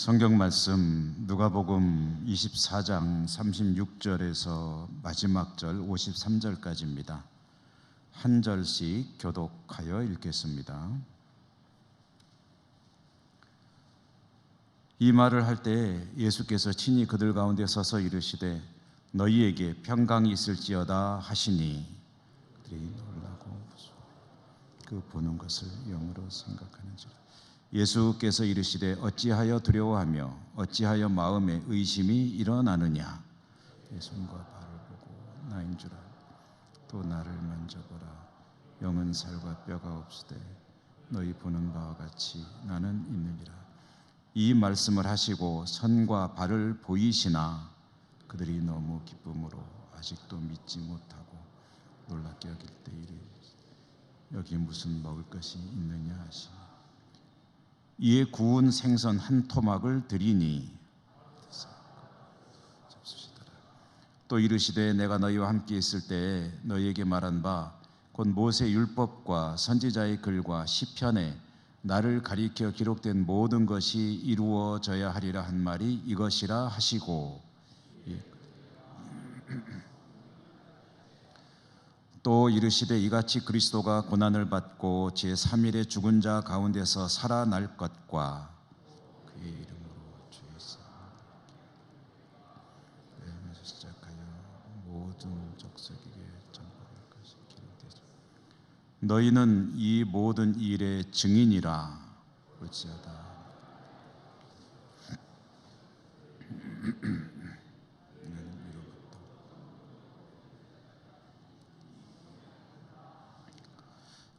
성경 말씀 누가복음 24장 36절에서 마지막 절 53절까지입니다. 한 절씩 교독하여 읽겠습니다. 이 말을 할 때 예수께서 친히 그들 가운데 서서 이르시되 너희에게 평강이 있을지어다 하시니 그들이 놀라고 그 보는 것을 영으로 생각하는지라. 예수께서 이르시되 어찌하여 두려워하며 어찌하여 마음에 의심이 일어나느냐. 내 손과 발을 보고 나인 줄 알고 또 나를 만져보라. 영은 살과 뼈가 없으되 너희 보는 바와 같이 나는 있느니라. 이 말씀을 하시고 손과 발을 보이시나 그들이 너무 기쁨으로 아직도 믿지 못하고 놀랍게 여길 때 이르되 여기 무슨 먹을 것이 있느냐 하시니 이에 구운 생선 한 토막을 드리니 또 이르시되 내가 너희와 함께 있을 때에 너희에게 말한 바 곧 모세 율법과 선지자의 글과 시편에 나를 가리켜 기록된 모든 것이 이루어져야 하리라 한 말이 이것이라 하시고 또 이르시되 이같이 그리스도가 고난을 받고 제3일에 죽은 자 가운데서 살아날 것과 그의 이름으로 주의 사람에서 시작하여 모든 족속에게 전파할 것이 기록되죠. 너희는 이 모든 일의 증인이라 볼지어다.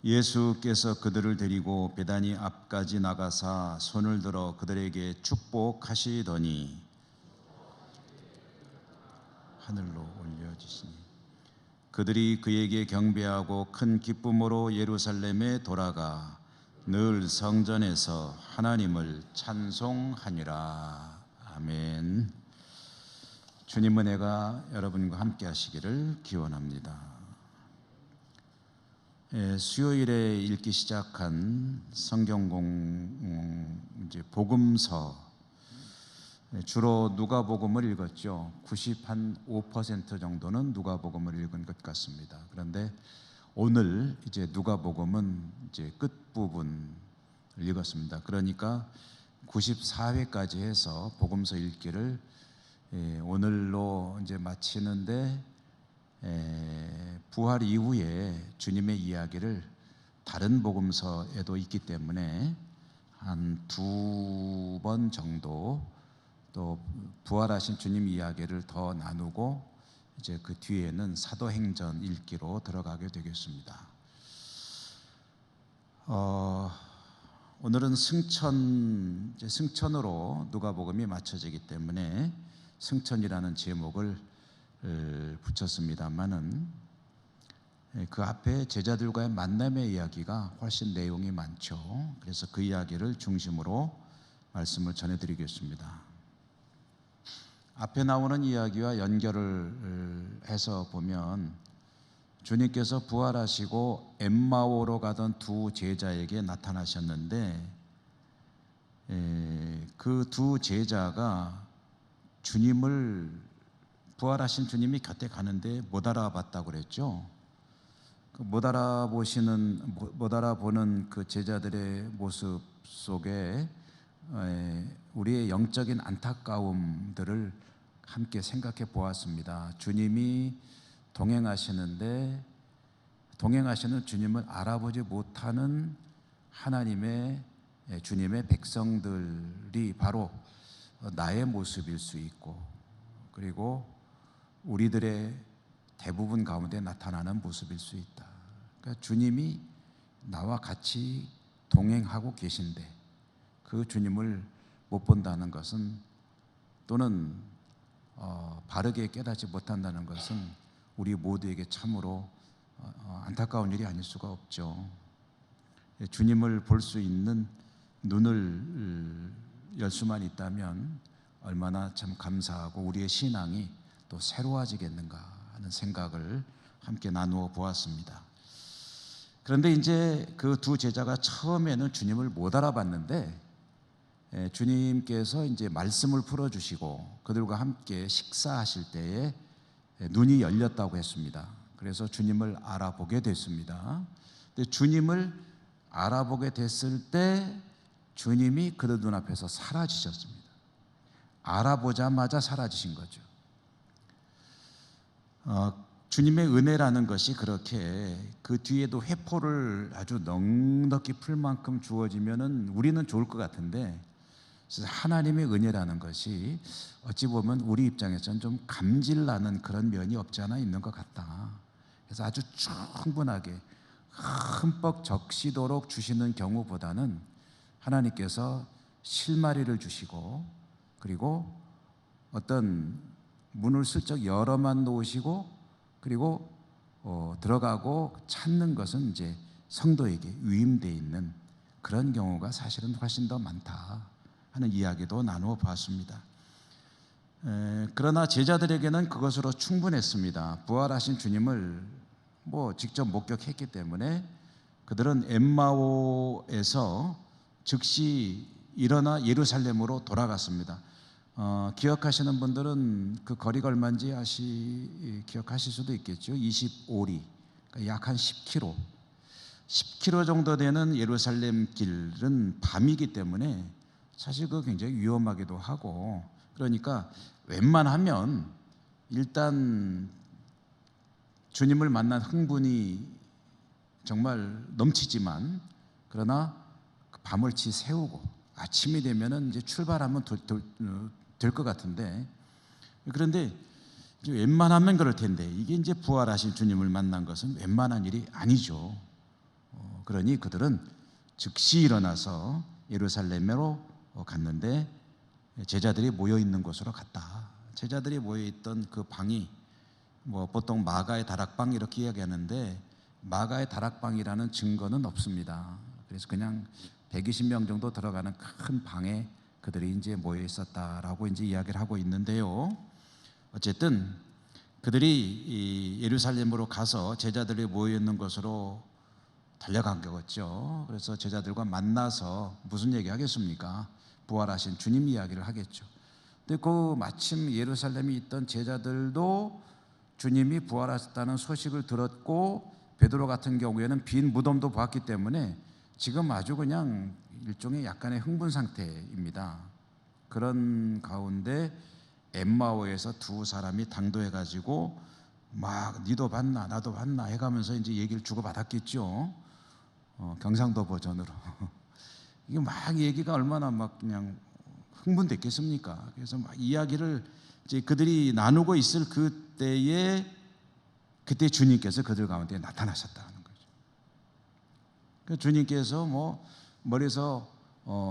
예수께서 그들을 데리고 베다니 앞까지 나가사 손을 들어 그들에게 축복하시더니 하늘로 올려지시니 그들이 그에게 경배하고 큰 기쁨으로 예루살렘에 돌아가 늘 성전에서 하나님을 찬송하니라. 아멘. 주님 은혜가 여러분과 함께 하시기를 기원합니다. 수요일에 읽기 시작한 성경 복음서, 주로 누가복음을 읽었죠. 95% 정도는 누가복음을 읽은 것 같습니다. 그런데 오늘 이제 누가복음은 이제 끝 부분 읽었습니다. 그러니까 94회까지 해서 복음서 읽기를 오늘로 이제 마치는데. 부활 이후에 주님의 이야기를 다른 복음서에도 있기 때문에 한 2번 정도 또 부활하신 주님 이야기를 더 나누고 이제 그 뒤에는 사도행전 읽기로 들어가게 되겠습니다. 오늘은 승천으로 누가복음이 맞춰지기 때문에 승천이라는 제목을 붙였습니다만은 그 앞에 제자들과의 만남의 이야기가 훨씬 내용이 많죠. 그래서 그 이야기를 중심으로 말씀을 전해드리겠습니다. 앞에 나오는 이야기와 연결을 해서 보면 주님께서 부활하시고 엠마오로 가던 두 제자에게 나타나셨는데 그 두 제자가 부활하신 주님이 곁에 가는데 못 알아봤다고 그랬죠. 못 알아보는 그 제자들의 모습 속에 우리의 영적인 안타까움들을 함께 생각해 보았습니다. 주님이 동행하시는 주님을 알아보지 못하는 주님의 백성들이 바로 나의 모습일 수 있고, 그리고 우리들의 대부분 가운데 나타나는 모습일 수 있다. 그러니까 주님이 나와 같이 동행하고 계신데 그 주님을 못 본다는 것은, 또는 바르게 깨닫지 못한다는 것은 우리 모두에게 참으로 안타까운 일이 아닐 수가 없죠. 주님을 볼 수 있는 눈을 열 수만 있다면 얼마나 참 감사하고 우리의 신앙이 또 새로워지겠는가 하는 생각을 함께 나누어 보았습니다. 그런데 이제 그 두 제자가 처음에는 주님을 못 알아봤는데 주님께서 이제 말씀을 풀어주시고 그들과 함께 식사하실 때에 눈이 열렸다고 했습니다. 그래서 주님을 알아보게 됐습니다. 근데 주님을 알아보게 됐을 때 주님이 그들 눈앞에서 사라지셨습니다. 알아보자마자 사라지신 거죠. 주님의 은혜라는 것이 그렇게 그 뒤에도 회포를 아주 넉넉히 풀 만큼 주어지면은 우리는 좋을 것 같은데, 하나님의 은혜라는 것이 어찌 보면 우리 입장에서는 좀 감질나는 그런 면이 없지 않아 있는 것 같다. 그래서 아주 충분하게 흠뻑 적시도록 주시는 경우보다는 하나님께서 실마리를 주시고 그리고 어떤 문을 슬쩍 열어만 놓으시고 그리고 들어가고 찾는 것은 이제 성도에게 위임되어 있는 그런 경우가 사실은 훨씬 더 많다 하는 이야기도 나누어 봤습니다. 그러나 제자들에게는 그것으로 충분했습니다. 부활하신 주님을 직접 목격했기 때문에 그들은 엠마오에서 즉시 일어나 예루살렘으로 돌아갔습니다. 기억하시는 분들은 그 거리가 얼마인지 기억하실 수도 있겠죠. 25리, 그러니까 약 한 10km 정도 되는 예루살렘 길은 밤이기 때문에 사실 그 굉장히 위험하기도 하고, 그러니까 웬만하면 일단 주님을 만난 흥분이 정말 넘치지만, 그러나 밤을치 세우고 아침이 되면은 이제 출발하면 될 것 같은데, 그런데 웬만하면 그럴 텐데 이게 이제 부활하신 주님을 만난 것은 웬만한 일이 아니죠. 그러니 그들은 즉시 일어나서 예루살렘으로 갔는데 제자들이 모여 있는 곳으로 갔다. 제자들이 모여 있던 그 방이 보통 마가의 다락방 이렇게 이야기하는데, 마가의 다락방이라는 증거는 없습니다. 그래서 그냥 120명 정도 들어가는 큰 방에 그들이 이제 모여 있었다라고 이제 이야기를 하고 있는데요. 어쨌든 그들이 예루살렘으로 가서 제자들이 모여 있는 곳으로 달려간 거겠죠. 그래서 제자들과 만나서 무슨 얘기 하겠습니까? 부활하신 주님 이야기를 하겠죠. 근데 그 마침 예루살렘에 있던 제자들도 주님이 부활하셨다는 소식을 들었고, 베드로 같은 경우에는 빈 무덤도 봤기 때문에 지금 아주 그냥 일종의 약간의 흥분 상태입니다. 그런 가운데 엠마오에서 두 사람이 당도해가지고 막 니도 봤나 나도 봤나 해가면서 이제 얘기를 주고받았겠죠. 경상도 버전으로. 이게 막 얘기가 얼마나 막 그냥 흥분됐겠습니까? 그래서 막 이야기를 이제 그들이 나누고 있을 그때 주님께서 그들 가운데 나타나셨다는 거죠. 그 주님께서 멀리서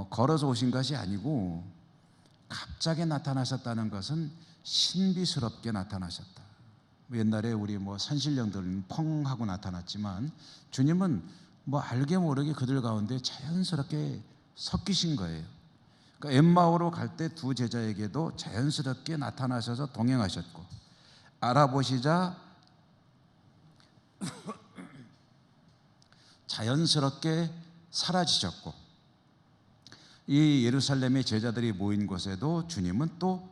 걸어서 오신 것이 아니고 갑자기 나타나셨다는 것은 신비스럽게 나타나셨다. 옛날에 우리 산신령들은 펑 하고 나타났지만 주님은 알게 모르게 그들 가운데 자연스럽게 섞이신 거예요. 그러니까 엠마오로 갈 때 두 제자에게도 자연스럽게 나타나셔서 동행하셨고, 알아보시자 자연스럽게 사라지셨고, 이 예루살렘의 제자들이 모인 곳에도 주님은 또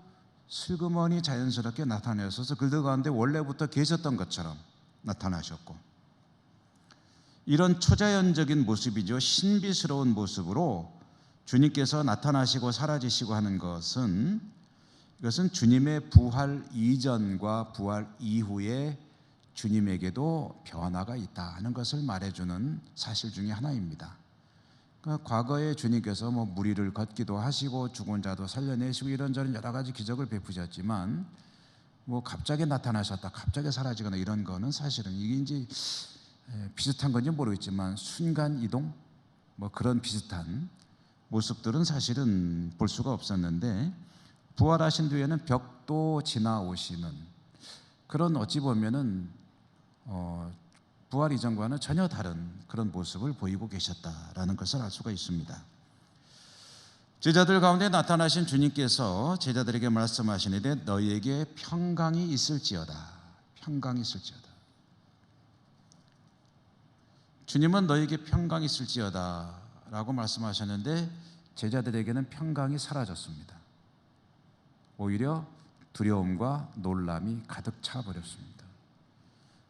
슬그머니 자연스럽게 나타나셔서 그들 가운데 원래부터 계셨던 것처럼 나타나셨고, 이런 초자연적인 모습이죠. 신비스러운 모습으로 주님께서 나타나시고 사라지시고 하는 것은, 이것은 주님의 부활 이전과 부활 이후에 주님에게도 변화가 있다 하는 것을 말해주는 사실 중에 하나입니다. 그러니까 과거에 주님께서 무리를 걷기도 하시고 죽은 자도 살려내시고 이런저런 여러 가지 기적을 베푸셨지만 갑자기 나타나셨다 갑자기 사라지거나 이런 거는 사실은 이게 이제 비슷한 건지 모르겠지만 순간 이동 그런 비슷한 모습들은 사실은 볼 수가 없었는데, 부활하신 뒤에는 벽도 지나오시는 그런, 어찌 보면은 부활 이전과는 전혀 다른 그런 모습을 보이고 계셨다라는 것을 알 수가 있습니다. 제자들 가운데 나타나신 주님께서 제자들에게 말씀하시는데, 너희에게 평강이 있을지어다. 평강이 있을지어다. 주님은 너희에게 평강이 있을지어다 라고 말씀하셨는데, 제자들에게는 평강이 사라졌습니다. 오히려 두려움과 놀람이 가득 차버렸습니다.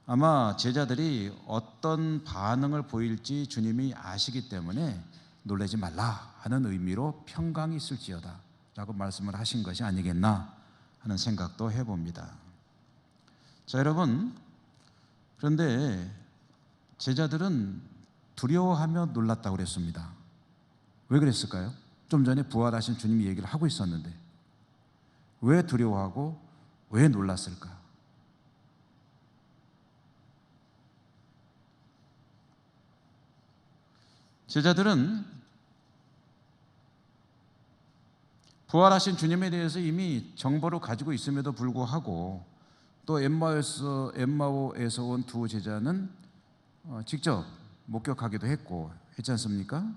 아마 제자들이 어떤 반응을 보일지 주님이 아시기 때문에 놀라지 말라 하는 의미로 평강이 있을지어다 라고 말씀을 하신 것이 아니겠나 하는 생각도 해봅니다. 자, 여러분, 그런데 제자들은 두려워하며 놀랐다고 그랬습니다. 왜 그랬을까요? 좀 전에 부활하신 주님이 얘기를 하고 있었는데 왜 두려워하고 왜 놀랐을까? 제자들은 부활하신 주님에 대해서 이미 정보를 가지고 있음에도 불구하고 또 엠마오에서 온 두 제자는 직접 목격하기도 했고 했지 않습니까?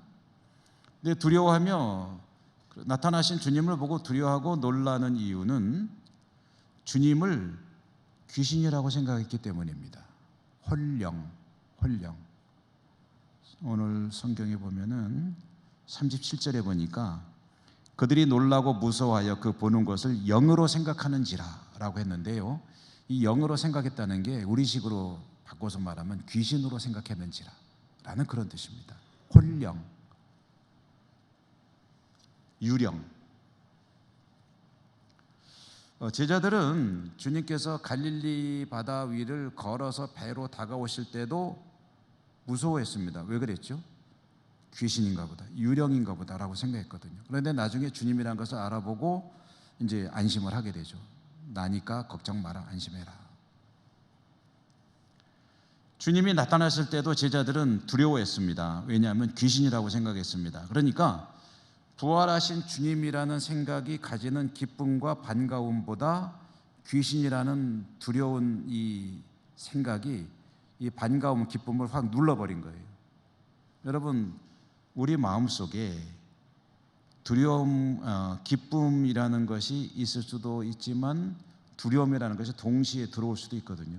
근데 두려워하며 나타나신 주님을 보고 두려워하고 놀라는 이유는 주님을 귀신이라고 생각했기 때문입니다. 홀령. 오늘 성경에 보면은 37절에 보니까 그들이 놀라고 무서워하여 그 보는 것을 영으로 생각하는지라 라고 했는데요, 이 영으로 생각했다는 게 우리식으로 바꿔서 말하면 귀신으로 생각했는지라 라는 그런 뜻입니다. 홀령, 유령. 제자들은 주님께서 갈릴리 바다 위를 걸어서 배로 다가오실 때도 무서워했습니다. 왜 그랬죠? 귀신인가 보다, 유령인가 보다라고 생각했거든요. 그런데 나중에 주님이란 것을 알아보고 이제 안심을 하게 되죠. 나니까 걱정 마라, 안심해라. 주님이 나타났을 때도 제자들은 두려워했습니다. 왜냐하면 귀신이라고 생각했습니다. 그러니까 부활하신 주님이라는 생각이 가지는 기쁨과 반가움보다 귀신이라는 두려운 이 생각이 이 반가움, 기쁨을 확 눌러버린 거예요. 여러분, 우리 마음속에 두려움, 기쁨이라는 것이 있을 수도 있지만 두려움이라는 것이 동시에 들어올 수도 있거든요.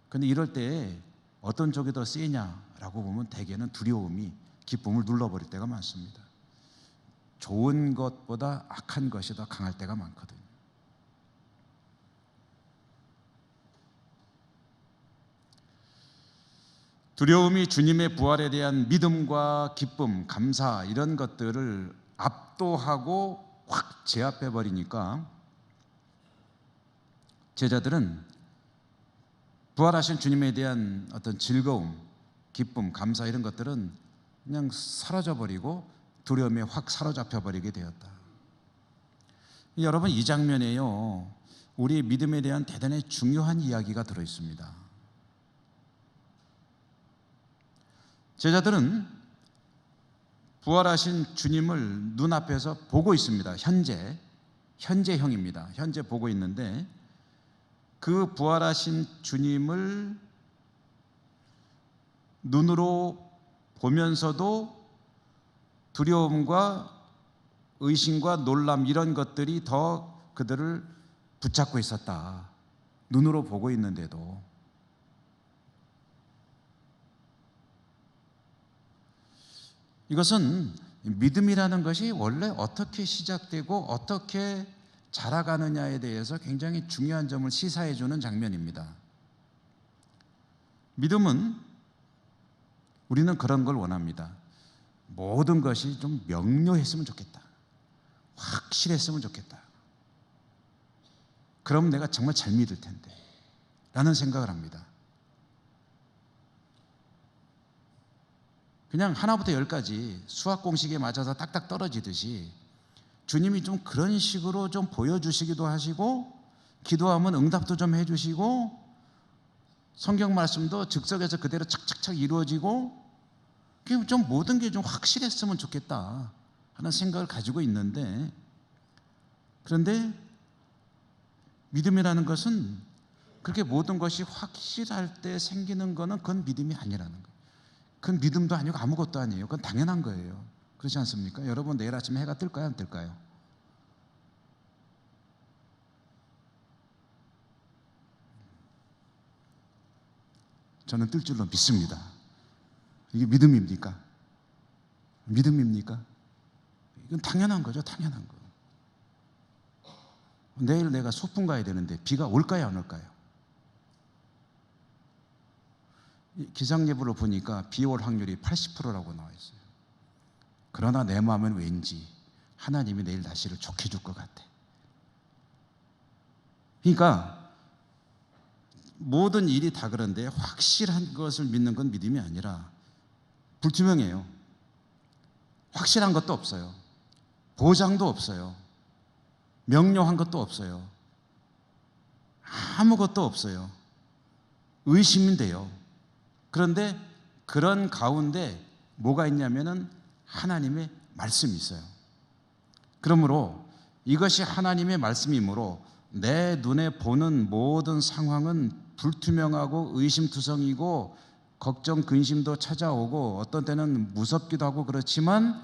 그런데 이럴 때 어떤 쪽이 더 세냐라고 보면 대개는 두려움이 기쁨을 눌러버릴 때가 많습니다. 좋은 것보다 악한 것이 더 강할 때가 많거든요. 두려움이 주님의 부활에 대한 믿음과 기쁨, 감사 이런 것들을 압도하고 확 제압해 버리니까 제자들은 부활하신 주님에 대한 어떤 즐거움, 기쁨, 감사 이런 것들은 그냥 사라져 버리고 두려움에 확 사로잡혀 버리게 되었다. 여러분, 이 장면에요, 우리의 믿음에 대한 대단히 중요한 이야기가 들어 있습니다. 제자들은 부활하신 주님을 눈앞에서 보고 있습니다. 현재형입니다. 현재 보고 있는데 그 부활하신 주님을 눈으로 보면서도 두려움과 의심과 놀람 이런 것들이 더 그들을 붙잡고 있었다. 눈으로 보고 있는데도. 이것은 믿음이라는 것이 원래 어떻게 시작되고 어떻게 자라가느냐에 대해서 굉장히 중요한 점을 시사해 주는 장면입니다. 믿음은 우리는 그런 걸 원합니다. 모든 것이 좀 명료했으면 좋겠다. 확실했으면 좋겠다. 그럼 내가 정말 잘 믿을 텐데 라는 생각을 합니다. 그냥 하나부터 열까지 수학 공식에 맞아서 딱딱 떨어지듯이 주님이 좀 그런 식으로 좀 보여주시기도 하시고 기도하면 응답도 좀 해주시고 성경 말씀도 즉석에서 그대로 착착착 이루어지고 좀 모든 게 좀 확실했으면 좋겠다 하는 생각을 가지고 있는데, 그런데 믿음이라는 것은 그렇게 모든 것이 확실할 때 생기는 거는 그건 믿음이 아니라는 거예요. 그건 믿음도 아니고 아무것도 아니에요. 그건 당연한 거예요. 그렇지 않습니까? 여러분, 내일 아침에 해가 뜰까요, 안 뜰까요? 저는 뜰 줄로 믿습니다. 이게 믿음입니까? 믿음입니까? 이건 당연한 거죠, 당연한 거. 내일 내가 소풍 가야 되는데 비가 올까요, 안 올까요? 기상예보를 보니까 비 올 확률이 80%라고 나와 있어요. 그러나 내 마음은 왠지 하나님이 내일 날씨를 좋게 줄 것 같아. 그러니까 모든 일이 다 그런데 확실한 것을 믿는 건 믿음이 아니라 불투명해요. 확실한 것도 없어요. 보장도 없어요. 명료한 것도 없어요. 아무것도 없어요. 의심인데요. 그런데 그런 가운데 뭐가 있냐면은 하나님의 말씀이 있어요. 그러므로 이것이 하나님의 말씀이므로 내 눈에 보는 모든 상황은 불투명하고 의심투성이고 걱정, 근심도 찾아오고 어떤 때는 무섭기도 하고 그렇지만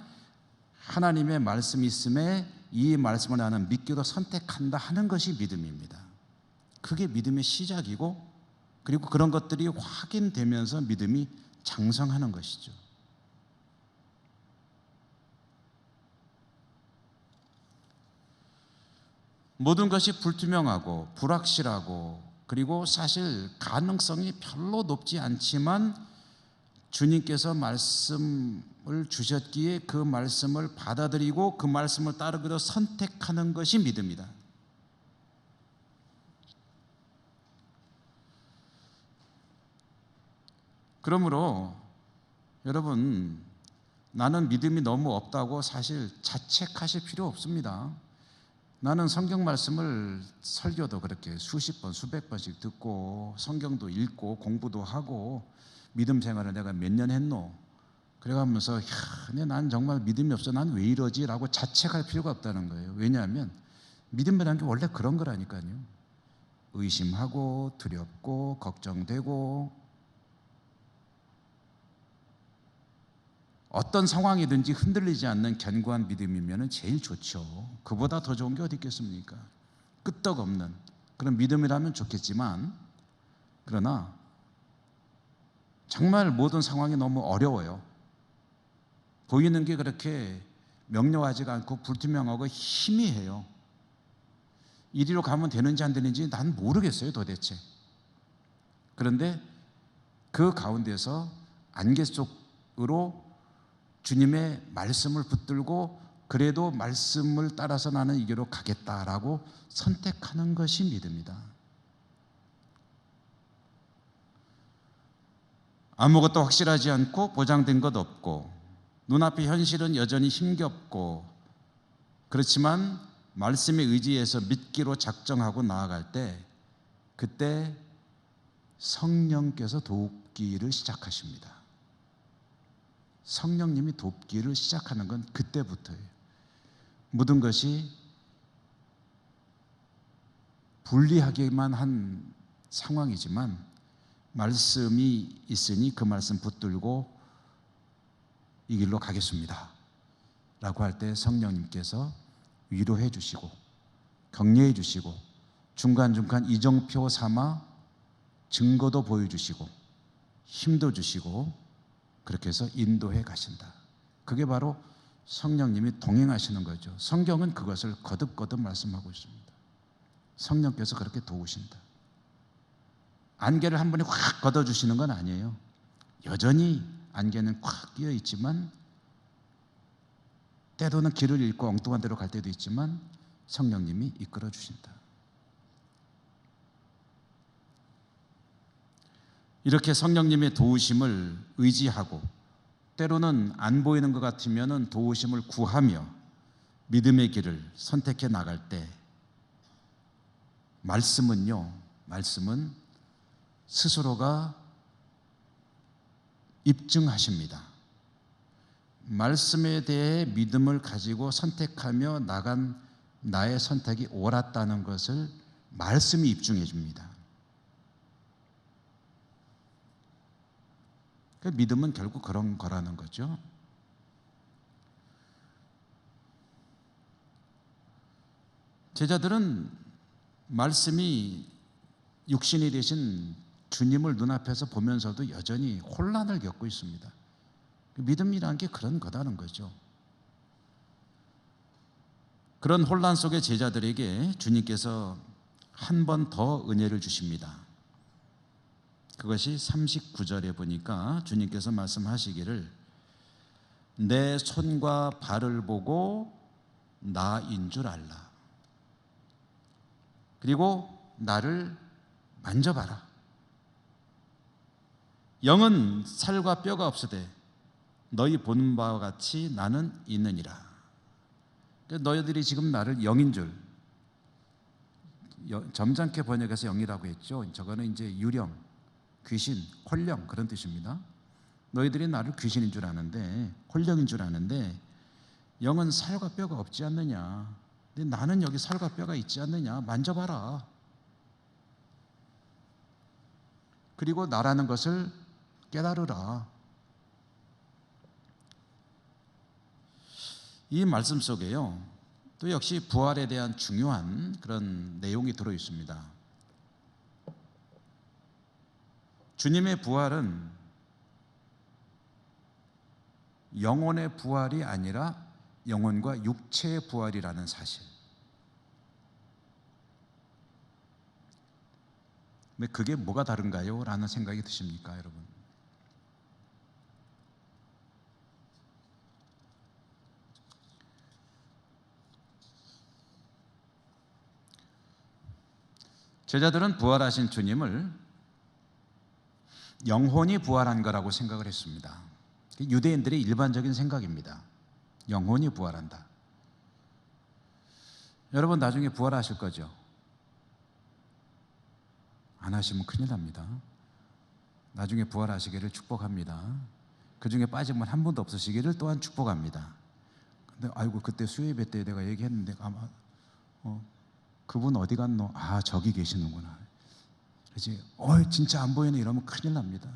하나님의 말씀이 있음에 이 말씀을 나는 믿기로 선택한다 하는 것이 믿음입니다. 그게 믿음의 시작이고 그리고 그런 것들이 확인되면서 믿음이 장성하는 것이죠. 모든 것이 불투명하고 불확실하고 그리고 사실 가능성이 별로 높지 않지만 주님께서 말씀을 주셨기에 그 말씀을 받아들이고 그 말씀을 따르기로 선택하는 것이 믿음이다. 그러므로 여러분, 나는 믿음이 너무 없다고 사실 자책하실 필요 없습니다. 나는 성경 말씀을 설교도 그렇게 수십 번, 수백 번씩 듣고 성경도 읽고 공부도 하고 믿음 생활을 내가 몇 년 했노? 그래가면서 근데 난 정말 믿음이 없어. 난 왜 이러지? 라고 자책할 필요가 없다는 거예요. 왜냐하면 믿음이라는 게 원래 그런 거라니까요. 의심하고 두렵고 걱정되고 어떤 상황이든지 흔들리지 않는 견고한 믿음이면 제일 좋죠. 그보다 더 좋은 게 어디 있겠습니까? 끄떡없는 그런 믿음이라면 좋겠지만 그러나 정말 모든 상황이 너무 어려워요. 보이는 게 그렇게 명료하지가 않고 불투명하고 희미해요. 이리로 가면 되는지 안 되는지 난 모르겠어요, 도대체. 그런데 그 가운데서 안개 속으로 주님의 말씀을 붙들고 그래도 말씀을 따라서 나는 이 길로 가겠다라고 선택하는 것이 믿음이다. 아무것도 확실하지 않고 보장된 것 없고 눈앞의 현실은 여전히 힘겹고 그렇지만 말씀에 의지해서 믿기로 작정하고 나아갈 때 그때 성령께서 돕기를 시작하십니다. 성령님이 돕기를 시작하는 건 그때부터예요. 모든 것이 불리하게만 한 상황이지만 말씀이 있으니 그 말씀 붙들고 이 길로 가겠습니다 라고 할 때 성령님께서 위로해 주시고 격려해 주시고 중간중간 이정표 삼아 증거도 보여주시고 힘도 주시고 그렇게 해서 인도해 가신다. 그게 바로 성령님이 동행하시는 거죠. 성경은 그것을 거듭거듭 말씀하고 있습니다. 성령께서 그렇게 도우신다. 안개를 한 번에 확 걷어주시는 건 아니에요. 여전히 안개는 꽉 끼어 있지만 때로는 길을 잃고 엉뚱한 데로 갈 때도 있지만 성령님이 이끌어 주신다. 이렇게 성령님의 도우심을 의지하고 때로는 안 보이는 것 같으면 도우심을 구하며 믿음의 길을 선택해 나갈 때 말씀은 스스로가 입증하십니다. 말씀에 대해 믿음을 가지고 선택하며 나간 나의 선택이 옳았다는 것을 말씀이 입증해 줍니다. 믿음은 결국 그런 거라는 거죠. 제자들은 말씀이 육신이 되신 주님을 눈앞에서 보면서도 여전히 혼란을 겪고 있습니다. 믿음이라는 게 그런 거다는 거죠. 그런 혼란 속의 제자들에게 주님께서 한 번 더 은혜를 주십니다. 그것이 39절에 보니까 주님께서 말씀하시기를 내 손과 발을 보고 나인 줄 알라. 그리고 나를 만져봐라. 영은 살과 뼈가 없으되 너희 보는 바와 같이 나는 있느니라. 너희들이 지금 나를 영인 줄, 점잖게 번역해서 영이라고 했죠. 저거는 이제 유령, 귀신, 홀령 그런 뜻입니다. 너희들이 나를 귀신인 줄 아는데, 홀령인 줄 아는데 영은 살과 뼈가 없지 않느냐. 근데 나는 여기 살과 뼈가 있지 않느냐. 만져봐라. 그리고 나라는 것을 깨달으라. 이 말씀 속에요, 또 역시 부활에 대한 중요한 그런 내용이 들어 있습니다. 주님의 부활은 영혼의 부활이 아니라 영혼과 육체의 부활이라는 사실. 근데 그게 뭐가 다른가요? 라는 생각이 드십니까, 여러분? 제자들은 부활하신 주님을 영혼이 부활한 거라고 생각을 했습니다. 유대인들의 일반적인 생각입니다. 영혼이 부활한다. 여러분 나중에 부활하실 거죠? 안 하시면 큰일 납니다. 나중에 부활하시기를 축복합니다. 그 중에 빠진 분 한 분도 없으시기를 또한 축복합니다. 근데 아이고 그때 수요예배 때 내가 얘기했는데 아마 그분 어디 갔노? 아 저기 계시는구나. 그렇지? 진짜 안 보이네 이러면 큰일 납니다.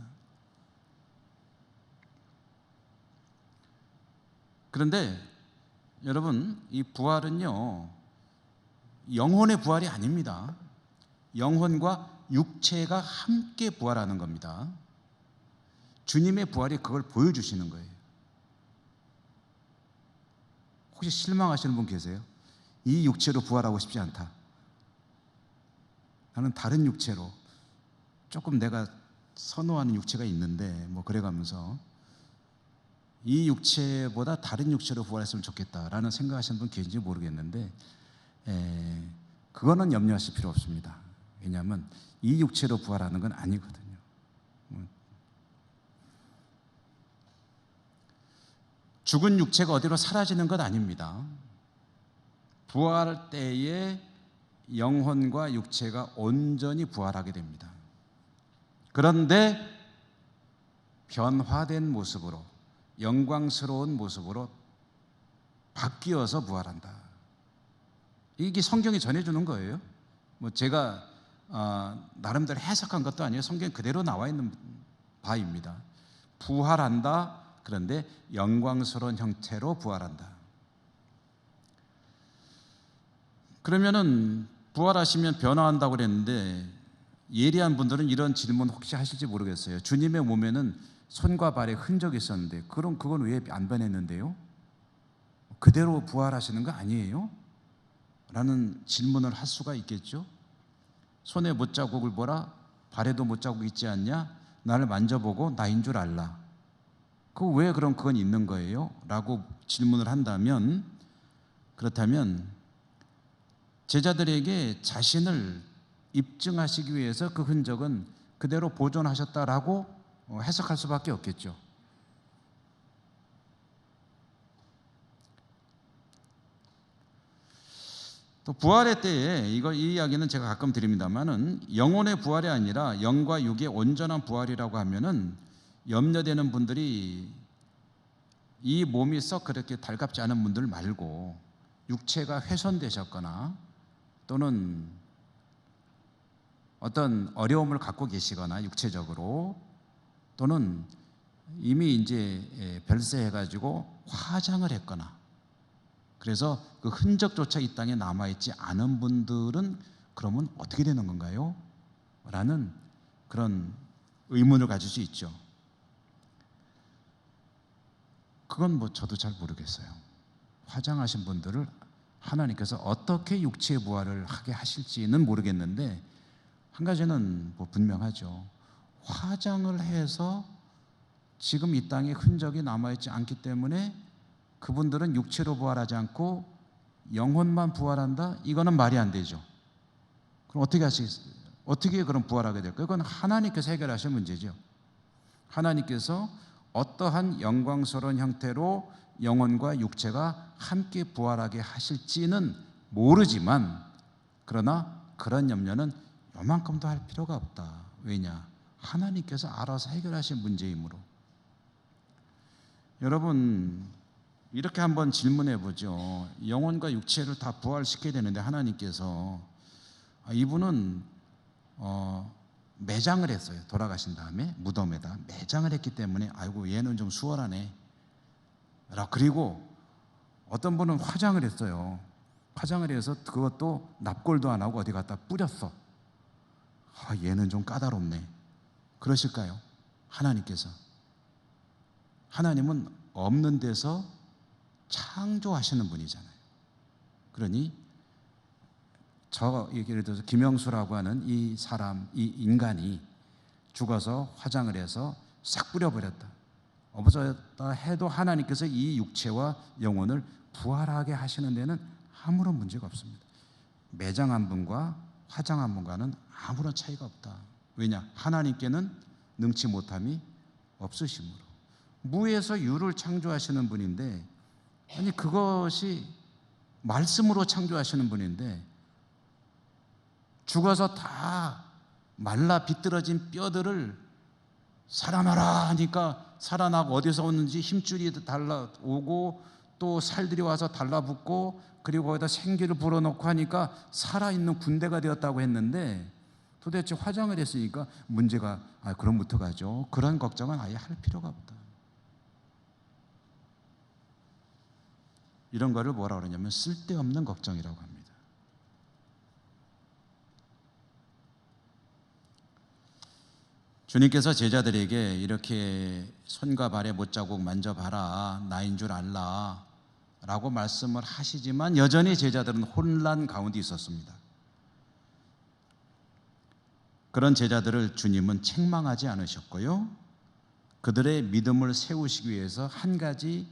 그런데 여러분 이 부활은요 영혼의 부활이 아닙니다. 영혼과 육체가 함께 부활하는 겁니다. 주님의 부활이 그걸 보여주시는 거예요. 혹시 실망하시는 분 계세요? 이 육체로 부활하고 싶지 않다. 나는 다른 육체로 조금 내가 선호하는 육체가 있는데 뭐 그래가면서 이 육체보다 다른 육체로 부활했으면 좋겠다라는 생각하시는 분 계신지 모르겠는데 그거는 염려하실 필요 없습니다. 왜냐하면 이 육체로 부활하는 건 아니거든요. 죽은 육체가 어디로 사라지는 것 아닙니다. 부활할 때에 영혼과 육체가 온전히 부활하게 됩니다. 그런데 변화된 모습으로 영광스러운 모습으로 바뀌어서 부활한다. 이게 성경이 전해주는 거예요. 뭐 제가 나름대로 해석한 것도 아니에요. 성경 그대로 나와 있는 바입니다. 부활한다. 그런데 영광스러운 형태로 부활한다. 그러면은 부활하시면 변화한다고 그랬는데 예리한 분들은 이런 질문 혹시 하실지 모르겠어요. 주님의 몸에는 손과 발에 흔적이 있었는데 그럼 그건 왜 안 변했는데요? 그대로 부활하시는 거 아니에요? 라는 질문을 할 수가 있겠죠. 손에 못자국을 보라, 발에도 못자국 있지 않냐? 나를 만져보고 나인 줄 알라. 왜 그럼 그건 있는 거예요? 라고 질문을 한다면, 그렇다면 제자들에게 자신을 입증하시기 위해서 그 흔적은 그대로 보존하셨다라고 해석할 수밖에 없겠죠. 또 부활의 때에 이 이야기는 제가 가끔 드립니다만은 영혼의 부활이 아니라 영과 육의 온전한 부활이라고 하면은 염려되는 분들이 이 몸이 썩 그렇게 달갑지 않은 분들 말고 육체가 훼손되셨거나 또는 어떤 어려움을 갖고 계시거나 육체적으로 또는 이미 이제 별세해가지고 화장을 했거나 그래서 그 흔적조차 이 땅에 남아있지 않은 분들은 그러면 어떻게 되는 건가요? 라는 그런 의문을 가질 수 있죠. 그건 뭐 저도 잘 모르겠어요. 화장하신 분들을 하나님께서 어떻게 육체의 부활을 하게 하실지는 모르겠는데 한 가지는 뭐 분명하죠. 화장을 해서 지금 이 땅에 흔적이 남아있지 않기 때문에 그분들은 육체로 부활하지 않고 영혼만 부활한다? 이거는 말이 안 되죠. 그럼 어떻게 그럼 부활하게 될까요? 그건 하나님께서 해결하실 문제죠. 하나님께서 어떠한 영광스러운 형태로 영혼과 육체가 함께 부활하게 하실지는 모르지만, 그러나 그런 염려는 요만큼도 할 필요가 없다. 왜냐? 하나님께서 알아서 해결하실 문제이므로. 여러분, 이렇게 한번 질문해 보죠. 영혼과 육체를 다 부활시켜야 되는데 하나님께서 이분은 매장을 했어요. 돌아가신 다음에 무덤에다 매장을 했기 때문에 아이고 얘는 좀 수월하네. 그리고 어떤 분은 화장을 했어요. 화장을 해서 그것도 납골도 안 하고 어디 갖다 뿌렸어. 얘는 좀 까다롭네. 그러실까요? 하나님은 없는 데서 창조하시는 분이잖아요. 그러니 예를 들어서 김영수라고 하는 이 사람, 이 인간이 죽어서 화장을 해서 싹 뿌려버렸다, 없어졌다 해도 하나님께서 이 육체와 영혼을 부활하게 하시는 데는 아무런 문제가 없습니다. 매장한 분과 화장한 분과는 아무런 차이가 없다. 왜냐? 하나님께는 능치 못함이 없으시므로. 무에서 유를 창조하시는 분인데, 아니 그것이 말씀으로 창조하시는 분인데 죽어서 다 말라 비뚤어진 뼈들을 살아나라 하니까 살아나고, 어디서 오는지 힘줄이 달라오고 또 살들이 와서 달라붙고 그리고 거기다 생기를 불어넣고 하니까 살아있는 군대가 되었다고 했는데, 도대체 화장을 했으니까 문제가 그럼부터 가죠. 그런 걱정은 아예 할 필요가 없다. 이런 거를 뭐라 그러냐면 쓸데없는 걱정이라고 합니다. 주님께서 제자들에게 이렇게 손과 발에 못자국 만져봐라, 나인 줄 알라 라고 말씀을 하시지만 여전히 제자들은 혼란 가운데 있었습니다. 그런 제자들을 주님은 책망하지 않으셨고요, 그들의 믿음을 세우시기 위해서 한 가지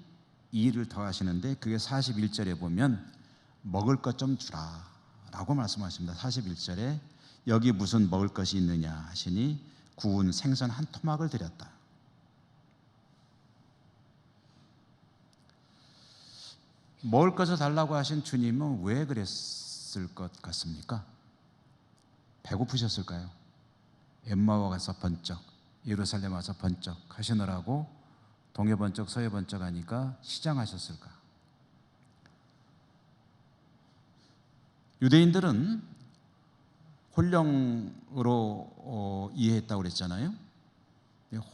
일을 더 하시는데, 그게 41절에 보면 먹을 것 좀 주라 라고 말씀하십니다. 41절에 여기 무슨 먹을 것이 있느냐 하시니 구운 생선 한 토막을 드렸다. 먹을 것을 달라고 하신 주님은 왜 그랬을 것 같습니까? 배고프셨을까요? 엠마오 가서 번쩍, 예루살렘 와서 번쩍 하시느라고 동해 번쩍 서해 번쩍 하니까 시장하셨을까? 유대인들은 혼령으로 이해했다고 그랬잖아요.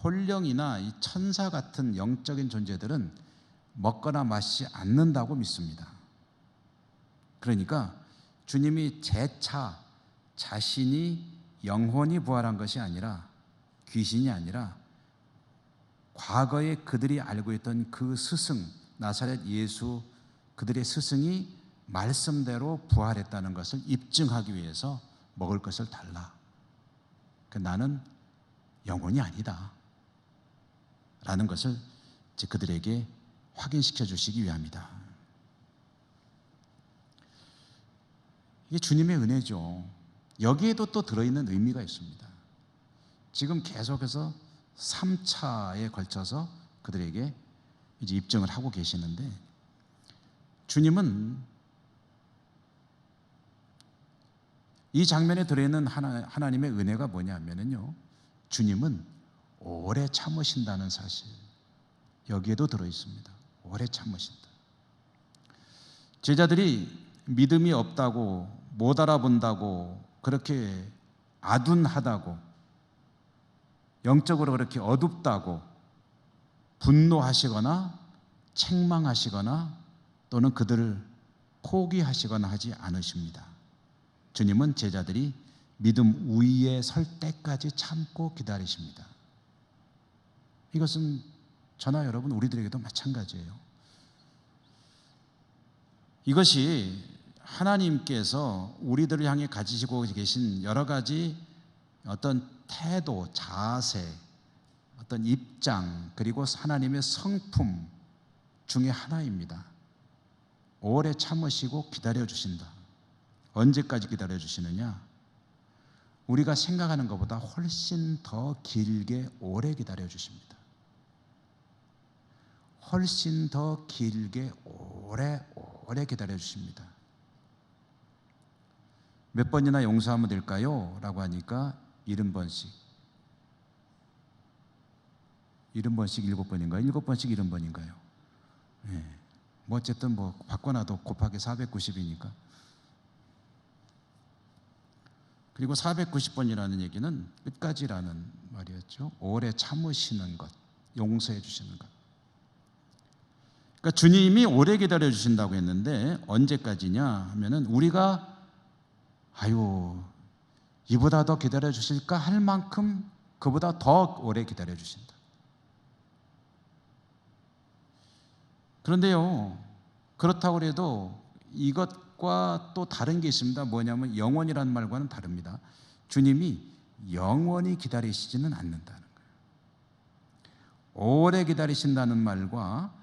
혼령이나 이 천사 같은 영적인 존재들은 먹거나 마시지 않는다고 믿습니다. 그러니까 주님이 재차 자신이 영혼이 부활한 것이 아니라, 귀신이 아니라 과거에 그들이 알고 있던 그 스승, 나사렛 예수, 그들의 스승이 말씀대로 부활했다는 것을 입증하기 위해서 먹을 것을 달라. 나는 영혼이 아니다 라는 것을 그들에게 확인시켜 주시기 위함이다. 이게 주님의 은혜죠. 여기에도 또 들어있는 의미가 있습니다. 지금 계속해서 3차에 걸쳐서 그들에게 이제 입증을 하고 계시는데, 주님은 이 장면에 들어있는 하나님의 은혜가 뭐냐면요, 주님은 오래 참으신다는 사실, 여기에도 들어있습니다. 오래 참으신다. 제자들이 믿음이 없다고, 못 알아본다고, 그렇게 아둔하다고, 영적으로 그렇게 어둡다고 분노하시거나 책망하시거나 또는 그들을 포기하시거나 하지 않으십니다. 주님은 제자들이 믿음 위에 설 때까지 참고 기다리십니다. 이것은 저나 여러분 우리들에게도 마찬가지예요. 이것이 하나님께서 우리들을 향해 가지시고 계신 여러 가지 어떤 태도, 자세, 어떤 입장, 그리고 하나님의 성품 중에 하나입니다. 오래 참으시고 기다려 주신다. 언제까지 기다려 주시느냐? 우리가 생각하는 것보다 훨씬 더 길게 오래 기다려 주십니다. 훨씬 더 길게 오래 기다려 주십니다. 몇 번이나 용서하면 될까요? 라고 하니까 70번씩. 70번씩 7번인가요? 7번씩 70번인가요? 네. 뭐 어쨌든 뭐 바꿔놔도 곱하기 490이니까. 그리고 490번이라는 얘기는 끝까지라는 말이었죠. 오래 참으시는 것, 용서해 주시는 것. 그러니까 주님이 오래 기다려 주신다고 했는데 언제까지냐 하면은 우리가 이보다 더 기다려 주실까 할 만큼 그보다 더 오래 기다려 주신다. 그런데요, 그렇다고 해도 이것과 또 다른 게 있습니다. 뭐냐면 영원이라는 말과는 다릅니다. 주님이 영원히 기다리시지는 않는다는 거예요. 오래 기다리신다는 말과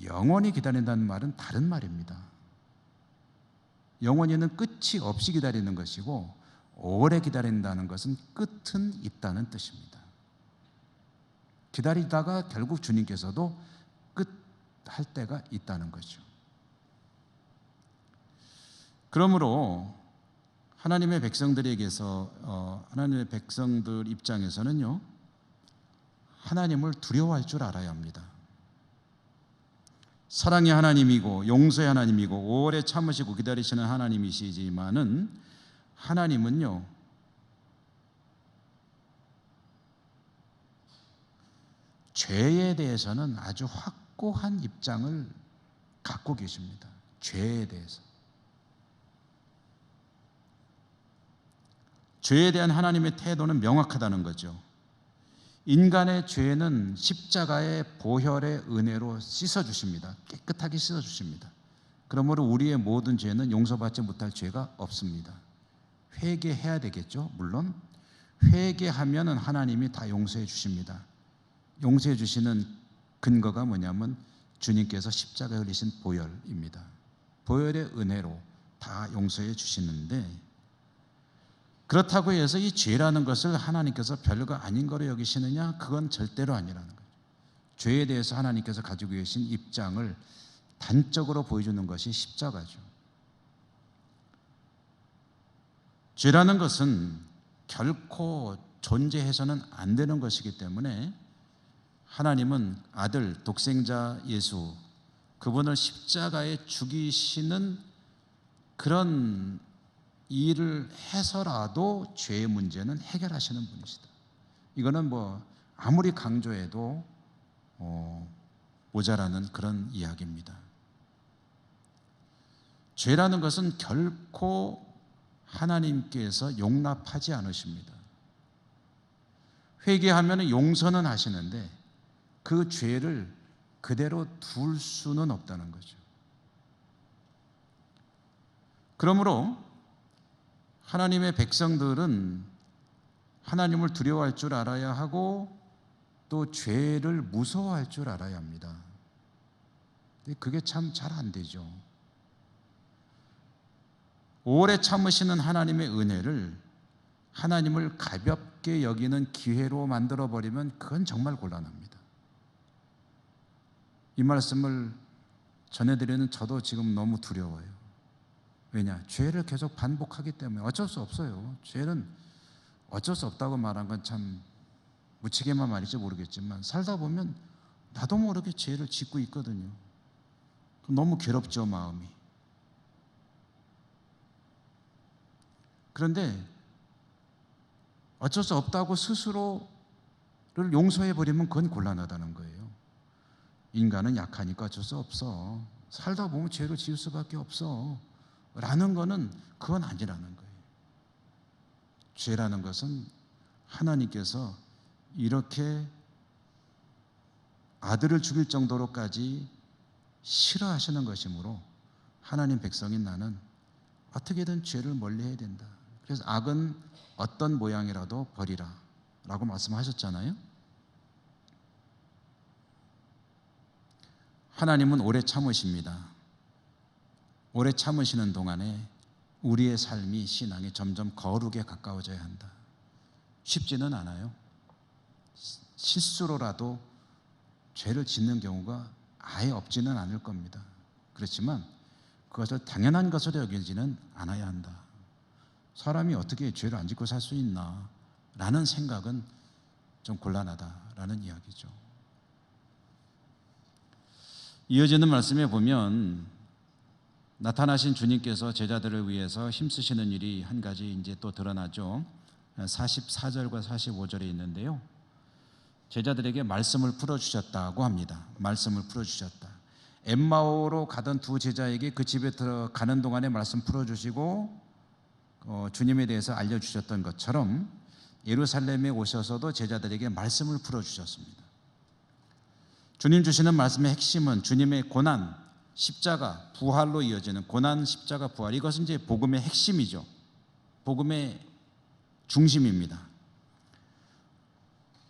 영원히 기다린다는 말은 다른 말입니다. 영원히는 끝이 없이 기다리는 것이고 오래 기다린다는 것은 끝은 있다는 뜻입니다. 기다리다가 결국 주님께서도 끝할 때가 있다는 거죠. 그러므로 하나님의 백성들에게서 하나님의 백성들 입장에서는요, 하나님을 두려워할 줄 알아야 합니다. 사랑의 하나님이고 용서의 하나님이고 오래 참으시고 기다리시는 하나님이시지만은 하나님은요, 죄에 대해서는 아주 확고한 입장을 갖고 계십니다. 죄에 대해서. 죄에 대한 하나님의 태도는 명확하다는 거죠. 인간의 죄는 십자가의 보혈의 은혜로 씻어주십니다. 깨끗하게 씻어주십니다. 그러므로 우리의 모든 죄는 용서받지 못할 죄가 없습니다. 회개해야 되겠죠. 물론 회개하면 하나님이 다 용서해 주십니다. 용서해 주시는 근거가 뭐냐면 주님께서 십자가에 흘리신 보혈입니다. 보혈의 은혜로 다 용서해 주시는데, 그렇다고 해서 이 죄라는 것을 하나님께서 별거 아닌 거로 여기시느냐? 그건 절대로 아니라는 거죠. 죄에 대해서 하나님께서 가지고 계신 입장을 단적으로 보여주는 것이 십자가죠. 죄라는 것은 결코 존재해서는 안 되는 것이기 때문에 하나님은 아들, 독생자 예수, 그분을 십자가에 죽이시는 그런 일을 해서라도 죄의 문제는 해결하시는 분이시다. 이거는 뭐 아무리 강조해도 모자라는 그런 이야기입니다. 죄라는 것은 결코 하나님께서 용납하지 않으십니다. 회개하면 용서는 하시는데 그 죄를 그대로 둘 수는 없다는 거죠. 그러므로 하나님의 백성들은 하나님을 두려워할 줄 알아야 하고 또 죄를 무서워할 줄 알아야 합니다. 근데 그게 참 잘 안 되죠. 오래 참으시는 하나님의 은혜를 하나님을 가볍게 여기는 기회로 만들어버리면 그건 정말 곤란합니다. 이 말씀을 전해드리는 저도 지금 너무 두려워요. 왜냐? 죄를 계속 반복하기 때문에 어쩔 수 없어요. 죄는 어쩔 수 없다고 말한 건 참 무책임한 말일지 모르겠지만 살다 보면 나도 모르게 죄를 짓고 있거든요. 너무 괴롭죠, 마음이. 그런데 어쩔 수 없다고 스스로를 용서해버리면 그건 곤란하다는 거예요. 인간은 약하니까 어쩔 수 없어. 살다 보면 죄를 지을 수밖에 없어. 라는 거는 그건 아니라는 거예요. 죄라는 것은 하나님께서 이렇게 아들을 죽일 정도로까지 싫어하시는 것이므로 하나님 백성인 나는 어떻게든 죄를 멀리해야 된다. 그래서 악은 어떤 모양이라도 버리라 라고 말씀하셨잖아요. 하나님은 오래 참으십니다. 오래 참으시는 동안에 우리의 삶이, 신앙이 점점 거룩에 가까워져야 한다. 쉽지는 않아요. 실수로라도 죄를 짓는 경우가 아예 없지는 않을 겁니다. 그렇지만 그것을 당연한 것으로 여기지는 않아야 한다. 사람이 어떻게 죄를 안 짓고 살 수 있나 라는 생각은 좀 곤란하다라는 이야기죠. 이어지는 말씀에 보면 나타나신 주님께서 제자들을 위해서 힘쓰시는 일이 한 가지 이제 또 드러나죠. 44절과 45절에 있는데요. 제자들에게 말씀을 풀어주셨다고 합니다. 말씀을 풀어주셨다. 엠마오로 가던 두 제자에게 그 집에 들어가는 동안에 말씀 풀어주시고 주님에 대해서 알려주셨던 것처럼 예루살렘에 오셔서도 제자들에게 말씀을 풀어주셨습니다. 주님 주시는 말씀의 핵심은 주님의 고난, 십자가, 부활로 이어지는 고난, 십자가, 부활. 이것은 이제 복음의 핵심이죠. 복음의 중심입니다.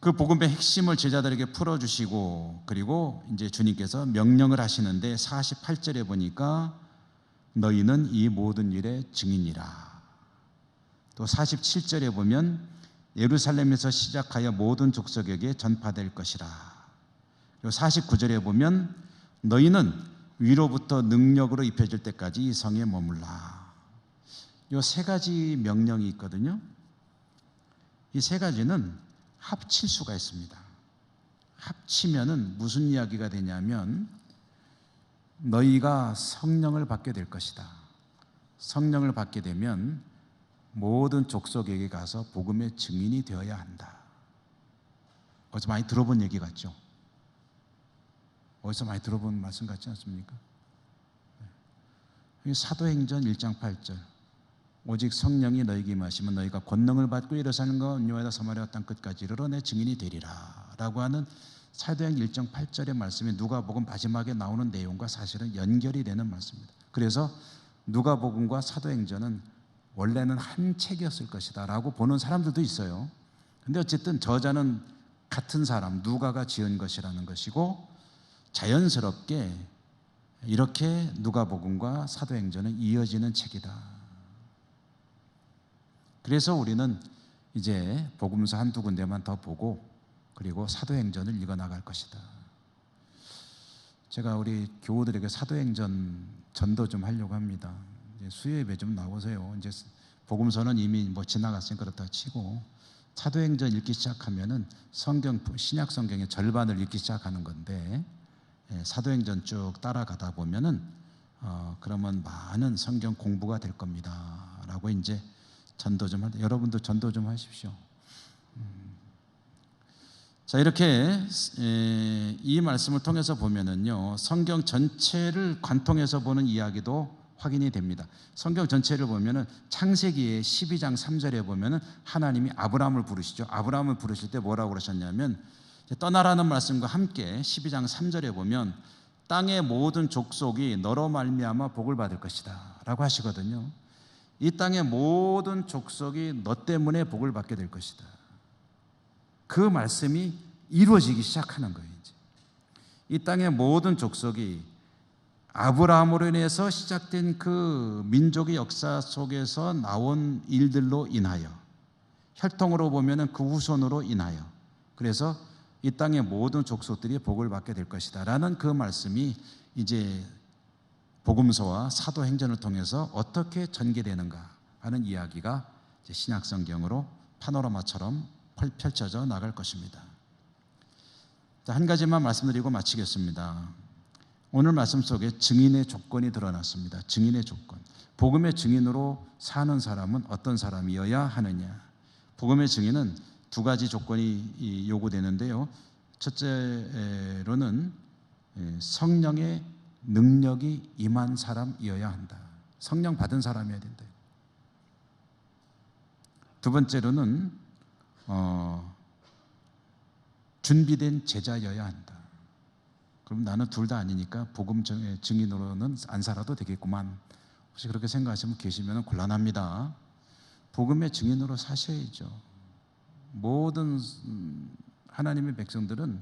그 복음의 핵심을 제자들에게 풀어주시고, 그리고 이제 주님께서 명령을 하시는데 48절에 보니까 너희는 이 모든 일의 증인이라. 또 47절에 보면 예루살렘에서 시작하여 모든 족속에게 전파될 것이라. 그리고 49절에 보면 너희는 위로부터 능력으로 입혀질 때까지 이 성에 머물라. 이 세 가지 명령이 있거든요. 이 세 가지는 합칠 수가 있습니다. 합치면은 무슨 이야기가 되냐면 너희가 성령을 받게 될 것이다. 성령을 받게 되면 모든 족속에게 가서 복음의 증인이 되어야 한다. 어디서 많이 들어본 얘기 같죠? 어디서 많이 들어본 말씀 같지 않습니까? 사도행전 1장 8절 오직 성령이 너희에게 임하시면 너희가 권능을 받고 예루살렘과 온유하다 사마리아 땅 끝까지 이르러 내 증인이 되리라 라고 하는 사도행전 1장 8절의 말씀이 누가복음 마지막에 나오는 내용과 사실은 연결이 되는 말씀입니다. 그래서 누가복음과 사도행전은 원래는 한 책이었을 것이다 라고 보는 사람들도 있어요. 근데 어쨌든 저자는 같은 사람 누가가 지은 것이라는 것이고 자연스럽게 이렇게 누가복음과 사도행전은 이어지는 책이다. 그래서 우리는 이제 복음서 한두 군데만 더 보고 그리고 사도행전을 읽어 나갈 것이다. 제가 우리 교우들에게 사도행전 전도 좀 하려고 합니다. 이제 수요예배 좀 나오세요. 이제 복음서는 이미 뭐 지나갔으니까 그렇다 치고 사도행전 읽기 시작하면은 신약 성경의 절반을 읽기 시작하는 건데 사도행전 쭉 따라가다 보면은 그러면 많은 성경 공부가 될 겁니다라고 이제 전도 좀 할 때 여러분도 전도 좀 하십시오. 자 이렇게 이 말씀을 통해서 보면은요 성경 전체를 관통해서 보는 이야기도 확인이 됩니다. 성경 전체를 보면은 창세기의 12장 3절에 보면은 하나님이 아브라함을 부르시죠. 아브라함을 부르실 때 뭐라고 그러셨냐면 떠나라는 말씀과 함께 12장 3절에 보면 땅의 모든 족속이 너로 말미암아 복을 받을 것이다 라고 하시거든요. 이 땅의 모든 족속이 너 때문에 복을 받게 될 것이다. 그 말씀이 이루어지기 시작하는 거예요. 이제. 이 땅의 모든 족속이 아브라함으로 인해서 시작된 그 민족의 역사 속에서 나온 일들로 인하여 혈통으로 보면은 그 후손으로 인하여 그래서 이 땅의 모든 족속들이 복을 받게 될 것이다 라는 그 말씀이 이제 복음서와 사도행전을 통해서 어떻게 전개되는가 하는 이야기가 이제 신약성경으로 파노라마처럼 펼쳐져 나갈 것입니다. 한 가지만 말씀드리고 마치겠습니다. 오늘 말씀 속에 증인의 조건이 드러났습니다. 증인의 조건. 복음의 증인으로 사는 사람은 어떤 사람이어야 하느냐. 복음의 증인은 두 가지 조건이 요구되는데요. 첫째로는 성령의 능력이 임한 사람이어야 한다. 성령 받은 사람이어야 된다. 두 번째로는 준비된 제자여야 한다. 그럼 나는 둘 다 아니니까 복음 증인으로는 안 살아도 되겠구만. 혹시 그렇게 생각하시면 계시면 곤란합니다. 복음의 증인으로 사셔야죠. 모든 하나님의 백성들은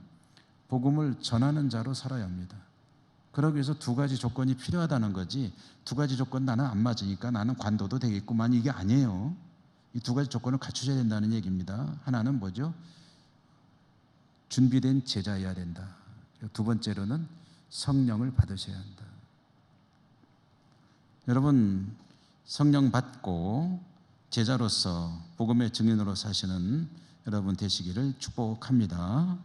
복음을 전하는 자로 살아야 합니다. 그러기 위해서 두 가지 조건이 필요하다는 거지, 두 가지 조건 나는 안 맞으니까 나는 관도도 되겠구만, 이게 아니에요. 이 두 가지 조건을 갖추셔야 된다는 얘기입니다. 하나는 뭐죠? 준비된 제자여야 된다. 두 번째로는 성령을 받으셔야 한다. 여러분, 성령 받고 제자로서 복음의 증인으로 사시는 여러분 되시기를 축복합니다.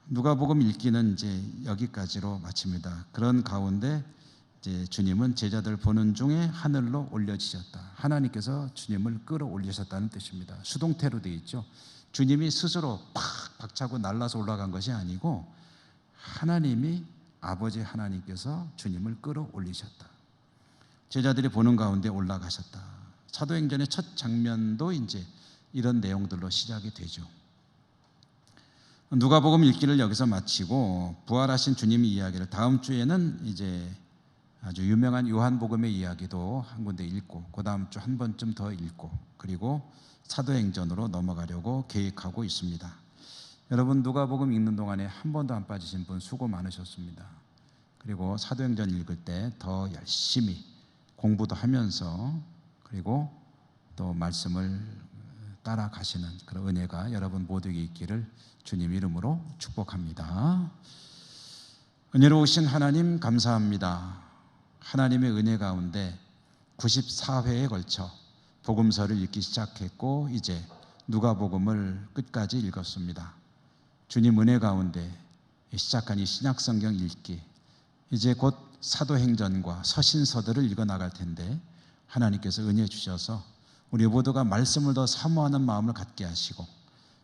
누가복음 읽기는 이제 여기까지로 마칩니다. 그런 가운데 이제 주님은 제자들 보는 중에 하늘로 올려지셨다. 하나님께서 주님을 끌어올리셨다는 뜻입니다. 수동태로 되어 있죠. 주님이 스스로 팍 박차고 날라서 올라간 것이 아니고 하나님이, 아버지 하나님께서 주님을 끌어올리셨다. 제자들이 보는 가운데 올라가셨다. 사도행전의 첫 장면도 이제 이런 내용들로 시작이 되죠. 누가복음 읽기를 여기서 마치고 부활하신 주님의 이야기를 다음 주에는 이제 아주 유명한 요한복음의 이야기도 한 군데 읽고 그 다음 주 한 번쯤 더 읽고 그리고 사도행전으로 넘어가려고 계획하고 있습니다. 여러분, 누가복음 읽는 동안에 한 번도 안 빠지신 분 수고 많으셨습니다. 그리고 사도행전 읽을 때 더 열심히 공부도 하면서 그리고 또 말씀을 따라가시는 그런 은혜가 여러분 모두에게 있기를 주님 이름으로 축복합니다. 은혜로우신 하나님 감사합니다. 하나님의 은혜 가운데 94회에 걸쳐 복음서를 읽기 시작했고 이제 누가복음을 끝까지 읽었습니다. 주님 은혜 가운데 시작한 이 신약성경 읽기, 이제 곧 사도행전과 서신서들을 읽어 나갈 텐데 하나님께서 은혜 주셔서 우리 모두가 말씀을 더 사모하는 마음을 갖게 하시고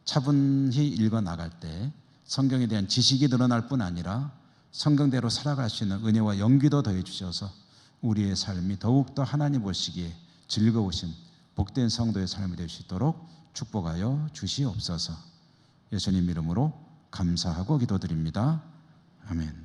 차분히 읽어 나갈 때 성경에 대한 지식이 늘어날 뿐 아니라 성경대로 살아갈 수 있는 은혜와 용기도 더해 주셔서 우리의 삶이 더욱더 하나님 보시기에 즐거우신 복된 성도의 삶이 될 수 있도록 축복하여 주시옵소서. 예수님 이름으로 감사하고 기도드립니다. 아멘.